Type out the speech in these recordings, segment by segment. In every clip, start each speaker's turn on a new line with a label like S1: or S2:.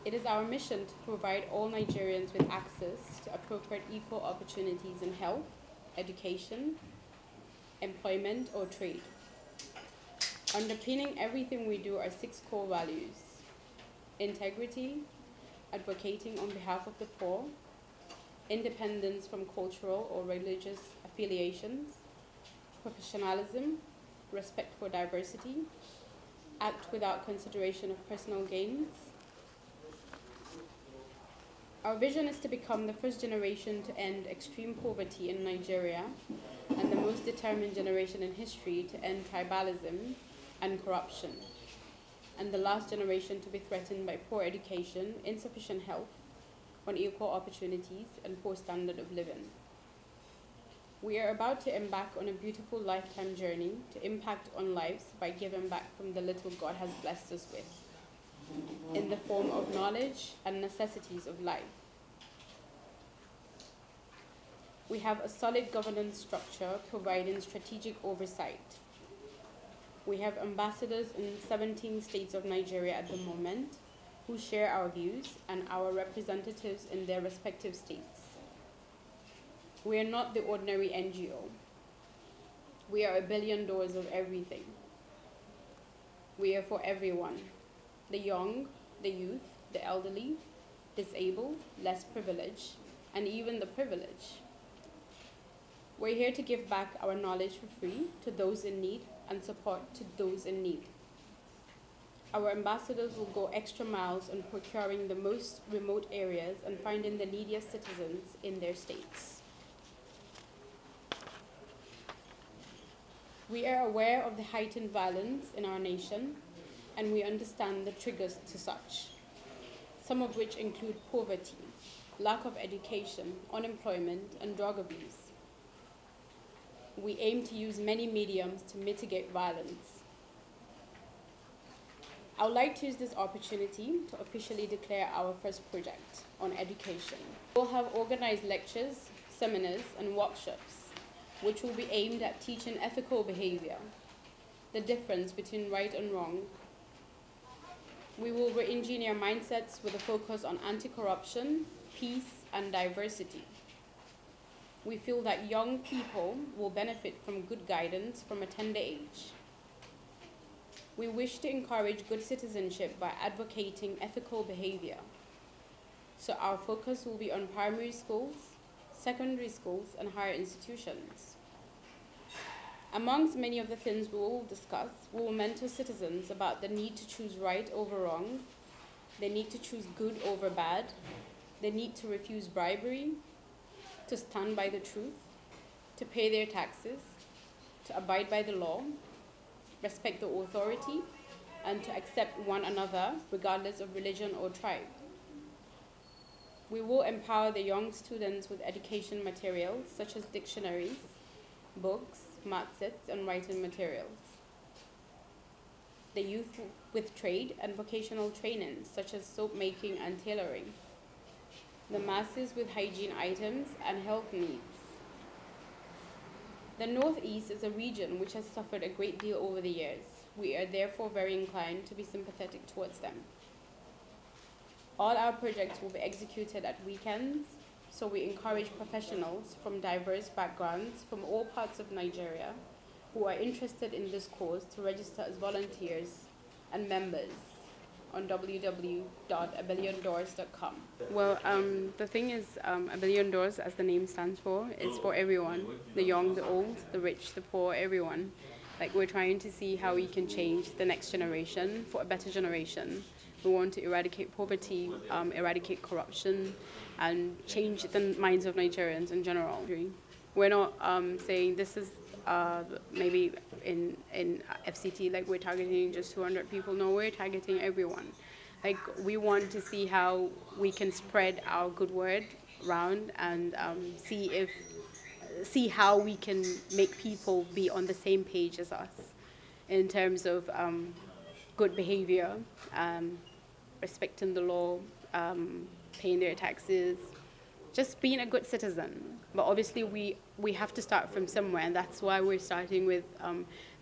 S1: It is our mission to provide all Nigerians with access to appropriate equal opportunities in health, education, employment, or trade. Underpinning everything we do are 6 core values: integrity, advocating on behalf of the poor, independence from cultural or religious affiliations, professionalism, respect for diversity, act without consideration of personal gains. Our vision is to become the first generation to end extreme poverty in Nigeria and the most determined generation in history to end tribalism and corruption, and the last generation to be threatened by poor education, insufficient health, unequal opportunities, and poor standard of living. We are about to embark on a beautiful lifetime journey to impact on lives by giving back from the little God has blessed us with, in the form of knowledge and necessities of life. We have a solid governance structure providing strategic oversight. We have ambassadors in 17 states of Nigeria at the moment who share our views and our representatives in their respective states. We are not the ordinary NGO. We are $1 billion of everything. We are for everyone: the young, the youth, the elderly, disabled, less privileged, and even the privileged. We're here to give back our knowledge for free to those in need and support to those in need. Our ambassadors will go extra miles in procuring the most remote areas and finding the neediest citizens in their states. We are aware of the heightened violence in our nation, and we understand the triggers to such, some of which include poverty, lack of education, unemployment, and drug abuse. We aim to use many mediums to mitigate violence. I would like to use this opportunity to officially declare our first project on education. We'll have organized lectures, seminars, and workshops, which will be aimed at teaching ethical behavior, the difference between right and wrong. We will re-engineer mindsets with a focus on anti-corruption, peace, and diversity. We feel that young people will benefit from good guidance from a tender age. We wish to encourage good citizenship by advocating ethical behavior. So our focus will be on primary schools, secondary schools, and higher institutions. Amongst many of the things we will discuss, we will mentor citizens about the need to choose right over wrong, the need to choose good over bad, the need to refuse bribery, to stand by the truth, to pay their taxes, to abide by the law, respect the authority, and to accept one another regardless of religion or tribe. We will empower the young students with education materials such as dictionaries, books, math sets, and writing materials. The youth with trade and vocational training such as soap making and tailoring. The masses with hygiene items and health needs. The Northeast is a region which has suffered a great deal over the years. We are therefore very inclined to be sympathetic towards them. All our projects will be executed at weekends, so we encourage professionals from diverse backgrounds from all parts of Nigeria who are interested in this cause to register as volunteers and members on www.abilliondoors.com. Well, the thing is, $1 billion, as the name stands for, is for everyone: the young, the old, the rich, the poor, everyone. Like, we're trying to see how we can change the next generation for a better generation. We want to eradicate poverty, eradicate corruption, and change the minds of Nigerians in general. We're not saying this is maybe in FCT, like we're targeting just 200 people. No, we're targeting everyone. Like, we want to see how we can spread our good word around and see how we can make people be on the same page as us in terms of good behavior, respecting the law, paying their taxes, just being a good citizen. But obviously we have to start from somewhere, and that's why we're starting with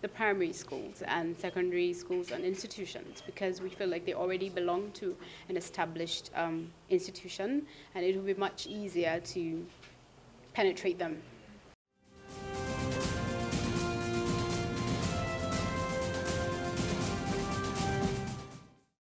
S1: the primary schools and secondary schools and institutions, because we feel like they already belong to an established institution, and it will be much easier to penetrate them